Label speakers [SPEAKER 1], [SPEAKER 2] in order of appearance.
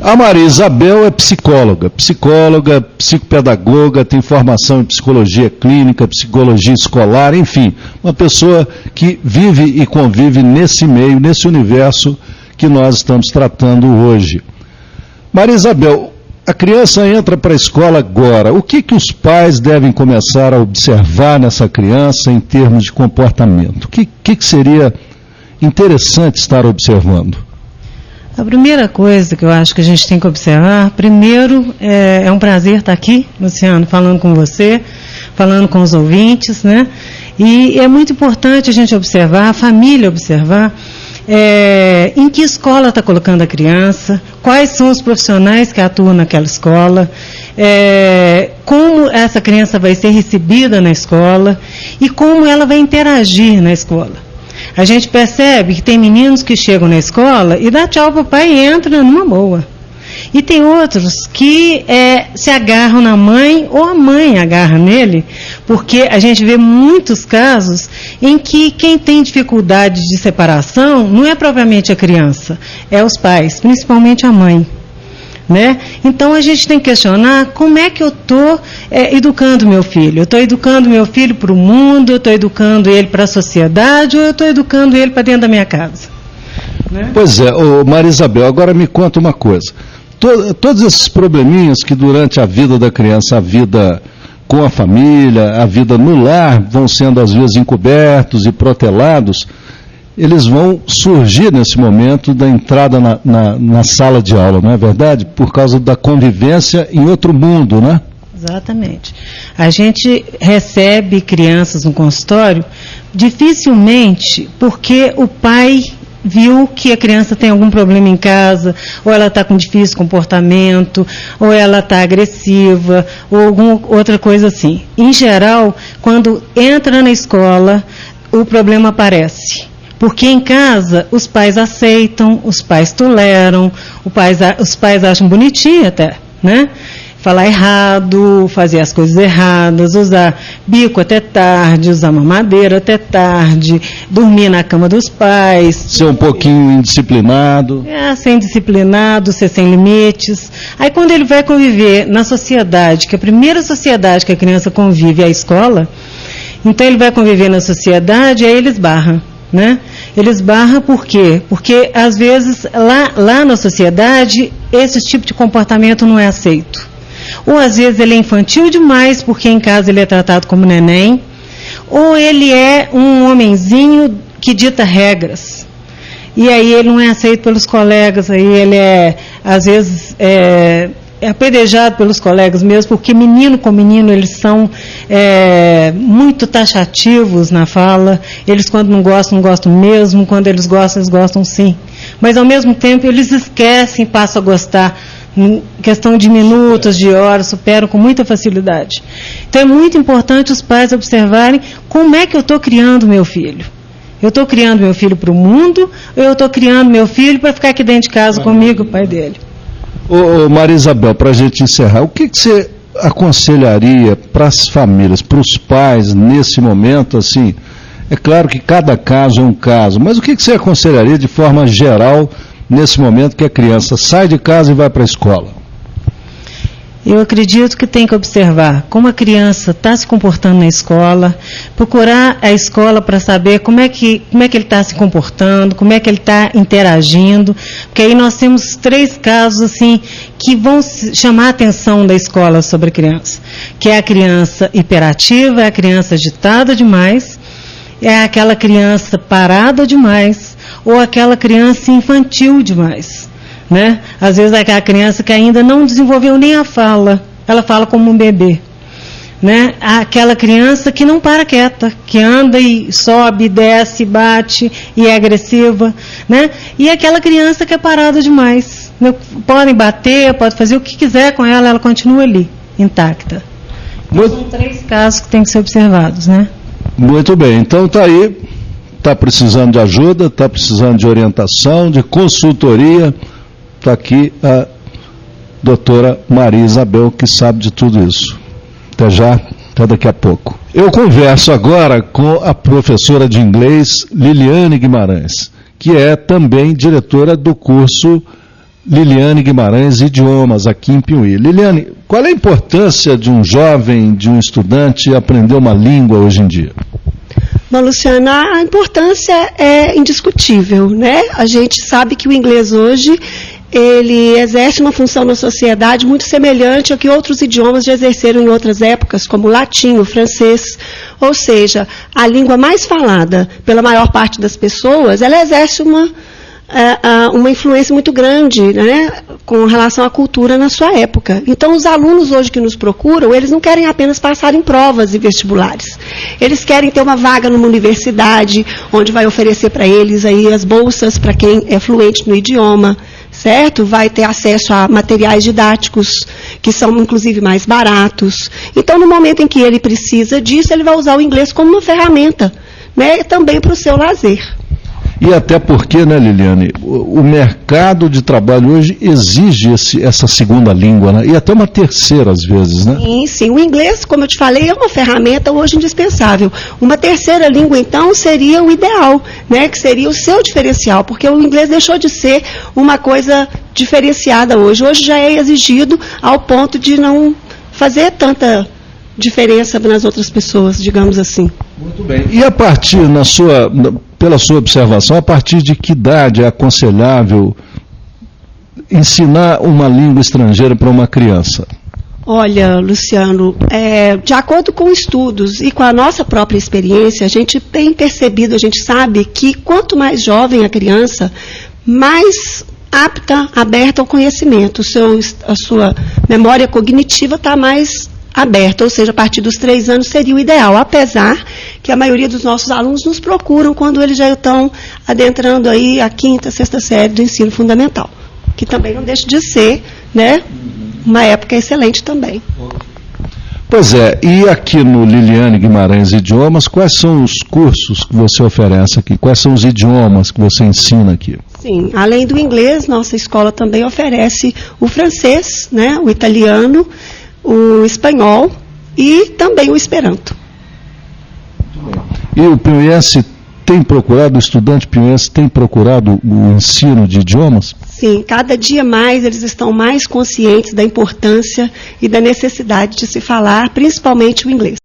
[SPEAKER 1] A Maria Isabel é psicóloga, psicopedagoga, tem formação em psicologia clínica, psicologia escolar, enfim, uma pessoa que vive e convive nesse meio, nesse universo que nós estamos tratando hoje. Maria Isabel, a criança entra para a escola agora, o que os pais devem começar a observar nessa criança em termos de comportamento? O que seria interessante estar observando?
[SPEAKER 2] A primeira coisa que eu acho que a gente tem que observar, primeiro, é um prazer estar aqui, Luciano, falando com você, falando com os ouvintes, né? E é muito importante a gente observar, a família observar, em que escola está colocando a criança, quais são os profissionais que atuam naquela escola, como essa criança vai ser recebida na escola e como ela vai interagir na escola. A gente percebe que tem meninos que chegam na escola e dá tchau para o pai e entra numa boa. E tem outros que se agarram na mãe ou a mãe agarra nele, porque a gente vê muitos casos em que quem tem dificuldade de separação não é propriamente a criança, é os pais, principalmente a mãe. Né? Então a gente tem que questionar como é que eu estou educando meu filho. Eu estou educando meu filho para o mundo, eu estou educando ele para a sociedade ou eu estou educando ele para dentro da minha casa? Né?
[SPEAKER 1] Pois é, Maria Isabel, agora me conta uma coisa. Todos esses probleminhas que durante a vida da criança, a vida com a família, a vida no lar, vão sendo às vezes encobertos e protelados, eles vão surgir nesse momento da entrada na sala de aula, não é verdade? Por causa da convivência em outro mundo, né?
[SPEAKER 2] Exatamente. A gente recebe crianças no consultório, dificilmente porque o pai viu que a criança tem algum problema em casa, ou ela está com difícil comportamento, ou ela está agressiva, ou alguma outra coisa assim. Em geral, quando entra na escola, o problema aparece. Porque em casa os pais aceitam, os pais toleram, os pais acham bonitinho até, né? Falar errado, fazer as coisas erradas, usar bico até tarde, usar mamadeira até tarde, dormir na cama dos pais.
[SPEAKER 1] Ser um pouquinho indisciplinado.
[SPEAKER 2] Ser indisciplinado, ser sem limites. Aí quando ele vai conviver na sociedade, que a primeira sociedade que a criança convive é a escola, então ele vai conviver na sociedade, aí ele esbarra. Né? Eles barram por quê? Porque às vezes lá na sociedade esse tipo de comportamento não é aceito. Ou às vezes ele é infantil demais porque em casa ele é tratado como neném, ou ele é um homenzinho que dita regras. E aí ele não é aceito pelos colegas, aí ele às vezes é apedrejado pelos colegas mesmo, porque menino com menino eles são muito taxativos na fala, eles quando não gostam mesmo, quando eles gostam sim. Mas ao mesmo tempo eles esquecem, passam a gostar, em questão de minutos, de horas, superam com muita facilidade. Então é muito importante os pais observarem como é que eu estou criando meu filho. Eu estou criando meu filho para o mundo, ou eu estou criando meu filho para ficar aqui dentro de casa comigo, o pai dele?
[SPEAKER 1] Maria Isabel, para a gente encerrar, o que você aconselharia para as famílias, para os pais, nesse momento, assim, é claro que cada caso é um caso, mas o que você aconselharia de forma geral, nesse momento que a criança sai de casa e vai para a escola?
[SPEAKER 2] Eu acredito que tem que observar como a criança está se comportando na escola, procurar a escola para saber como é que ele está se comportando, como é que ele está interagindo, porque aí nós temos 3 casos assim que vão chamar a atenção da escola sobre a criança, que é a criança hiperativa, é a criança agitada demais, é aquela criança parada demais, ou aquela criança infantil demais. Né? Às vezes é aquela criança que ainda não desenvolveu nem a fala, ela fala como um bebê. Né? Aquela criança que não para quieta, que anda e sobe, desce, bate e é agressiva. Né? E aquela criança que é parada demais. Né? Podem bater, pode fazer o que quiser com ela, ela continua ali, intacta. Então, são 3 casos que têm que ser observados. Né?
[SPEAKER 1] Muito bem, então está aí, está precisando de ajuda, está precisando de orientação, de consultoria. Está aqui a doutora Maria Isabel, que sabe de tudo isso. Até já, até daqui a pouco. Eu converso agora com a professora de inglês Liliane Guimarães, que é também diretora do curso Liliane Guimarães, Idiomas, aqui em Piuí. Liliane, qual é a importância de um jovem, de um estudante aprender uma língua hoje em dia?
[SPEAKER 3] Bom, Luciana, a importância é indiscutível, né? A gente sabe que o inglês hoje, ele exerce uma função na sociedade muito semelhante ao que outros idiomas já exerceram em outras épocas, como o latim, o francês. Ou seja, a língua mais falada pela maior parte das pessoas, ela exerce uma influência muito grande, né, com relação à cultura na sua época. Então, os alunos hoje que nos procuram, eles não querem apenas passar em provas e vestibulares. Eles querem ter uma vaga numa universidade, onde vai oferecer para eles aí as bolsas para quem é fluente no idioma, certo? Vai ter acesso a materiais didáticos, que são, inclusive, mais baratos. Então, no momento em que ele precisa disso, ele vai usar o inglês como uma ferramenta, né, também para o seu lazer.
[SPEAKER 1] E até porque, né, Liliane, o mercado de trabalho hoje exige essa segunda língua, né? E até uma terceira, às vezes, né?
[SPEAKER 3] Sim, sim. O inglês, como eu te falei, é uma ferramenta hoje indispensável. Uma terceira língua, então, seria o ideal, né? Que seria o seu diferencial, porque o inglês deixou de ser uma coisa diferenciada hoje. Hoje já é exigido ao ponto de não fazer tanta diferença nas outras pessoas, digamos assim.
[SPEAKER 1] Muito bem. E a partir, pela sua observação, a partir de que idade é aconselhável ensinar uma língua estrangeira para uma criança?
[SPEAKER 3] Olha, Luciano, de acordo com estudos e com a nossa própria experiência, a gente tem percebido, a gente sabe que quanto mais jovem a criança, mais apta, aberta ao conhecimento. A sua memória cognitiva está mais aberta, ou seja, a partir dos 3 anos seria o ideal, apesar que a maioria dos nossos alunos nos procuram quando eles já estão adentrando aí a 5ª, 6ª série do ensino fundamental, que também não deixa de ser, né, uma época excelente também.
[SPEAKER 1] Pois é, e aqui no Liliane Guimarães Idiomas, quais são os cursos que você oferece aqui? Quais são os idiomas que você ensina aqui?
[SPEAKER 3] Sim, além do inglês, nossa escola também oferece o francês, né, o italiano, o espanhol e também o esperanto.
[SPEAKER 1] E o piauiense tem procurado, o estudante piauiense tem procurado o ensino de idiomas?
[SPEAKER 3] Sim, cada dia mais eles estão mais conscientes da importância e da necessidade de se falar, principalmente o inglês.